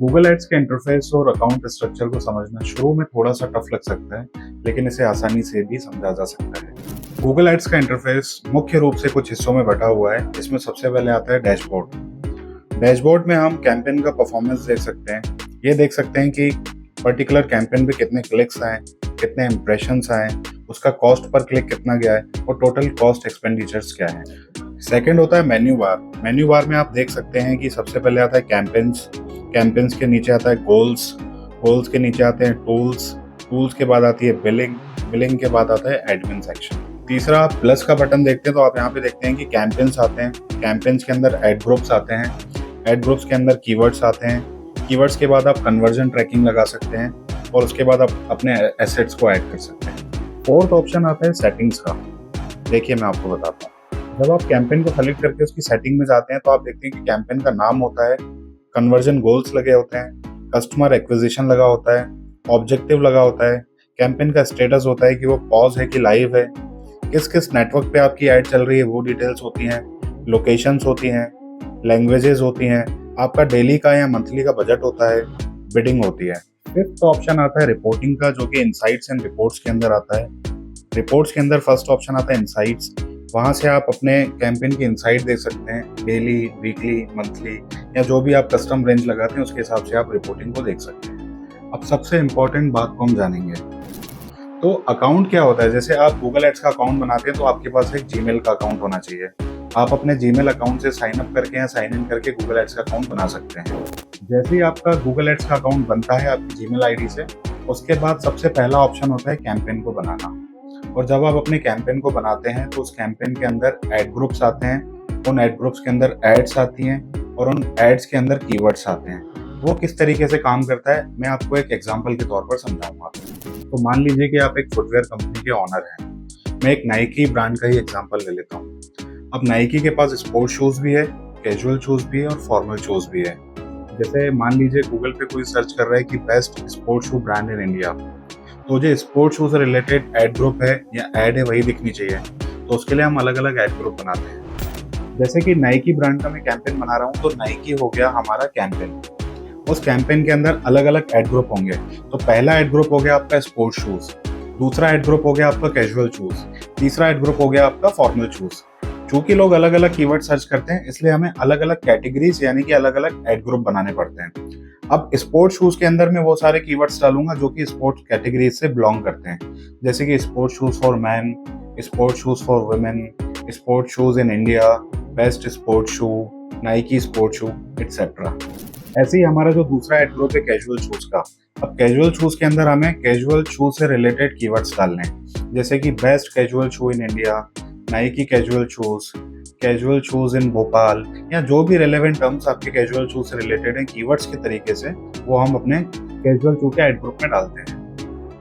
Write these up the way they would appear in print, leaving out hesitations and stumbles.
Google ads के interface और account structure को समझना शुरू में थोड़ा सा टफ लग सकता है, लेकिन इसे आसानी से भी समझा जा सकता है। गूगल एड्स का इंटरफेस मुख्य रूप से कुछ हिस्सों में बटा हुआ है। इसमें सबसे पहले आता है डैशबोर्ड। डैशबोर्ड में हम कैंपेन का परफॉर्मेंस देख सकते हैं। ये देख सकते हैं कि पर्टिकुलर कैंपेन पे कितने क्लिक्स आए, कितने इंप्रेशंस आए, उसका कॉस्ट पर क्लिक कितना गया है और टोटल कॉस्ट एक्सपेंडिचर्स क्या है। सेकंड होता है मेन्यू बार। मेन्यू बार में आप देख सकते हैं कि सबसे पहले आता है कैंपेन्स, कैंपेन्स के नीचे आता है गोल्स, गोल्स के नीचे आते हैं टूल्स, टूल्स के बाद आती है बिलिंग, बिलिंग के बाद आता है एडमिन सेक्शन। तीसरा आप प्लस का बटन देखते हैं तो आप यहाँ पे देखते हैं कि कैंपेन्स आते हैं, कैंपेन्स के अंदर एड ग्रुप्स आते हैं, एड ग्रुप्स के अंदर कीवर्ड्स आते हैं, कीवर्ड्स के बाद आप कन्वर्जन ट्रैकिंग लगा सकते हैं और उसके बाद आप अपने एसेट्स को ऐड कर सकते हैं। फोर्थ ऑप्शन आता है सेटिंग्स का। देखिए मैं आपको बताता हूँ, जब आप कैंपेन को सेलेक्ट करके उसकी सेटिंग में जाते हैं तो आप देखते हैं कि कैंपेन का नाम होता है, कन्वर्जन गोल्स लगे होते हैं, कस्टमर एक्विजिशन लगा होता है, ऑब्जेक्टिव लगा होता है, कैंपेन का स्टेटस होता है कि वो पॉज है कि लाइव है, किस किस नेटवर्क पे आपकी ऐड चल रही है वो डिटेल्स होती हैं, लोकेशंस होती हैं, लैंग्वेजेस होती हैं, आपका डेली का या मंथली का बजट होता है, बिडिंग होती है। फिफ्थ ऑप्शन आता है रिपोर्टिंग का, जो कि इनसाइट्स एंड रिपोर्ट्स के अंदर आता है। रिपोर्ट्स के अंदर फर्स्ट ऑप्शन आता है इनसाइट्स। वहाँ से आप अपने कैंपेन की इनसाइट देख सकते हैं, डेली, वीकली, मंथली या जो भी आप कस्टम रेंज लगाते हैं उसके हिसाब से आप रिपोर्टिंग को देख सकते हैं। अब सबसे इम्पोर्टेंट बात को हम जानेंगे। तो अकाउंट क्या होता है? जैसे आप गूगल एड्स का अकाउंट बनाते हैं तो आपके पास एक जीमेल का अकाउंट होना चाहिए। आप अपने जीमेल अकाउंट से साइन अप करके या साइन इन करके गूगल एड्स का अकाउंट बना सकते हैं। जैसे ही आपका गूगल एड्स का अकाउंट बनता है आपकी जीमेल आईडी से, उसके बाद सबसे पहला ऑप्शन होता है कैंपेन को बनाना। और जब आप अपने कैंपेन को बनाते हैं तो उस कैंपेन के अंदर एड ग्रुप्स आते हैं, उन एड ग्रुप्स के अंदर एड्स आती हैं और उन एड्स के अंदर कीवर्ड्स आते हैं। वो किस तरीके से काम करता है मैं आपको एक एग्जांपल के तौर पर समझाऊंगा। तो मान लीजिए कि आप एक फुटवेयर कंपनी के ऑनर हैं। मैं एक नाइकी ब्रांड का ही एग्जांपल ले लेता हूँ। अब नाइकी के पास स्पोर्ट्स शूज भी है, कैजुअल शूज भी है और फॉर्मल शूज भी है। जैसे मान लीजिए गूगल पे कोई सर्च कर रहा है कि best sports shoe brand in India, तो जो स्पोर्ट्स शू से रिलेटेड एड ग्रुप है या एड है वही दिखनी चाहिए। तो उसके लिए हम अलग अलग एड ग्रुप बनाते हैं। जैसे कि नाइकी ब्रांड का मैं कैंपेन बना रहा हूँ तो नाइकी हो गया हमारा कैंपेन। उस कैंपेन के अंदर अलग अलग एड ग्रुप होंगे। तो पहला एड ग्रुप हो गया आपका स्पोर्ट्स शूज, दूसरा एड ग्रुप हो गया आपका कैजुअल शूज, तीसरा एड ग्रुप हो गया आपका फॉर्मल शूज। चूंकि लोग अलग अलग कीवर्ड सर्च करते हैं इसलिए हमें अलग अलग कैटेगरीज यानी कि अलग अलग एड ग्रुप बनाने पड़ते हैं। अब स्पोर्ट्स शूज के अंदर मैं वो सारे कीवर्ड्स डालूंगा जो कि स्पोर्ट्स कैटेगरीज से बिलोंग करते हैं, जैसे कि sports shoes for man, sports shoes for women, sports shoes in India, best sports shoe, Nike sports shoe etcetera. ऐसे ही हमारा जो दूसरा एड ग्रुप है कैजुअल शूज का। अब कैजुअल शूज के अंदर हमें कैजुअल शूज से रिलेटेड कीवर्ड्स डालने हैं, जैसे कि best casual shoe in India, Nike casual shoes in Bhopal या जो भी रेलेवेंट टर्म्स आपके कैजुअल शूज से रिलेटेड हैं कीवर्ड्स के तरीके से वो हम अपने कैजुअल शू के एड ग्रुप में डालते हैं।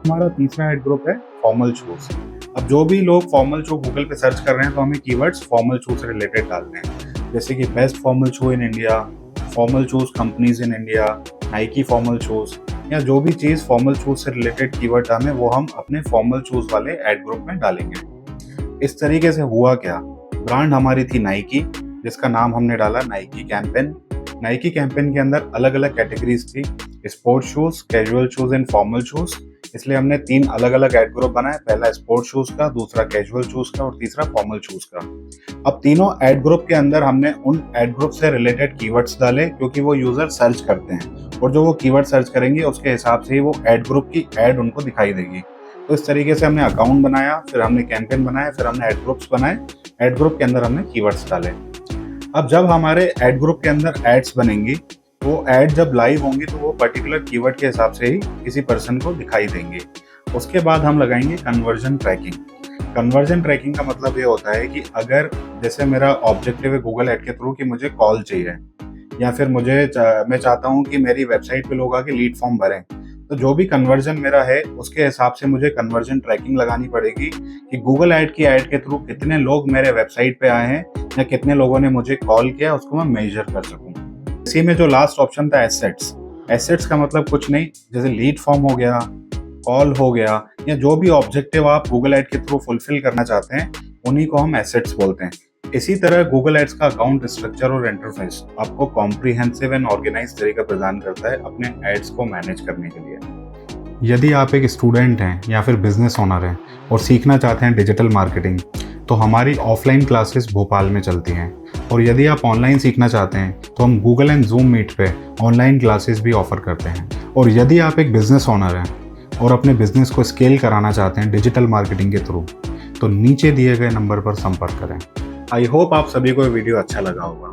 हमारा तीसरा एड ग्रुप है फॉर्मल शूज। अब जो भी लोग फॉर्मल शू गूगल पे सर्च कर रहे हैं तो हमें कीवर्ड्स फॉर्मल शू से रिलेटेड डालने हैं, जैसे कि best formal shoe in India, formal shoes companies in India, Nike formal shoes या जो भी चीज़ फॉर्मल शूज से रिलेटेड कीवर्ड हमें वो हम अपने फॉर्मल शूज वाले एड ग्रुप में डालेंगे। इस तरीके से हुआ क्या, ब्रांड हमारी थी नाइकी जिसका नाम हमने डाला नाइकी कैंपेन। नाइकी कैंपेन के अंदर अलग अलग कैटेगरीज थी, sports shoes, casual shoes and formal shoes, इसलिए हमने 3 अलग अलग एड ग्रुप बनाए, पहला स्पोर्ट्स शूज का, दूसरा कैजुअल शूज का और तीसरा फॉर्मल शूज का। अब तीनों एड ग्रुप के अंदर हमने उन एड ग्रुप से रिलेटेड कीवर्ड्स डाले क्योंकि वो यूजर सर्च करते हैं और जो वो कीवर्ड सर्च करेंगे उसके हिसाब से ही वो एड ग्रुप की एड उनको दिखाई देगी। तो इस तरीके से हमने अकाउंट बनाया, फिर हमने कैंपेन बनाया, फिर हमने एड ग्रुप्स बनाए, एड ग्रुप के अंदर हमने कीवर्ड्स डाले। अब जब हमारे एड ग्रुप के अंदर एड्स बनेंगी वो एड जब लाइव होंगी तो वो पर्टिकुलर कीवर्ड के हिसाब से ही किसी पर्सन को दिखाई देंगे। उसके बाद हम लगाएंगे कन्वर्जन ट्रैकिंग। कन्वर्जन ट्रैकिंग का मतलब ये होता है कि अगर जैसे मेरा ऑब्जेक्टिव है गूगल एड के थ्रू कि मुझे कॉल चाहिए या फिर मैं चाहता हूँ कि मेरी वेबसाइट पे लोग आके लीड फॉर्म भरें, तो जो भी कन्वर्जन मेरा है उसके हिसाब से मुझे कन्वर्जन ट्रैकिंग लगानी पड़ेगी कि गूगल ऐड की ऐड के थ्रू कितने लोग मेरे वेबसाइट पे आए हैं या कितने लोगों ने मुझे कॉल किया, उसको मैं मेजर कर सकूं। इसी में जो लास्ट ऑप्शन था एसेट्स। एसेट्स का मतलब कुछ नहीं, जैसे लीड फॉर्म हो गया, कॉल हो गया या जो भी ऑब्जेक्टिव आप गूगल ऐड के थ्रू फुलफिल करना चाहते हैं उन्हीं को हम एसेट्स बोलते हैं। इसी तरह गूगल एड्स का अकाउंट स्ट्रक्चर और इंटरफेस आपको कॉम्प्रिहेंसिव एंड ऑर्गेनाइज तरीका प्रदान करता है अपने एड्स को मैनेज करने के लिए। यदि आप एक स्टूडेंट हैं या फिर बिजनेस ओनर हैं और सीखना चाहते हैं डिजिटल मार्केटिंग, तो हमारी ऑफलाइन क्लासेस भोपाल में चलती हैं, और यदि आप ऑनलाइन सीखना चाहते हैं तो हम गूगल एंड जूम मीट पे ऑनलाइन क्लासेस भी ऑफर करते हैं। और यदि आप एक बिजनेस ओनर हैं और अपने बिजनेस को स्केल कराना चाहते हैं डिजिटल मार्केटिंग के थ्रू, तो नीचे दिए गए नंबर पर संपर्क करें। आई होप आप सभी को ये वीडियो अच्छा लगा होगा।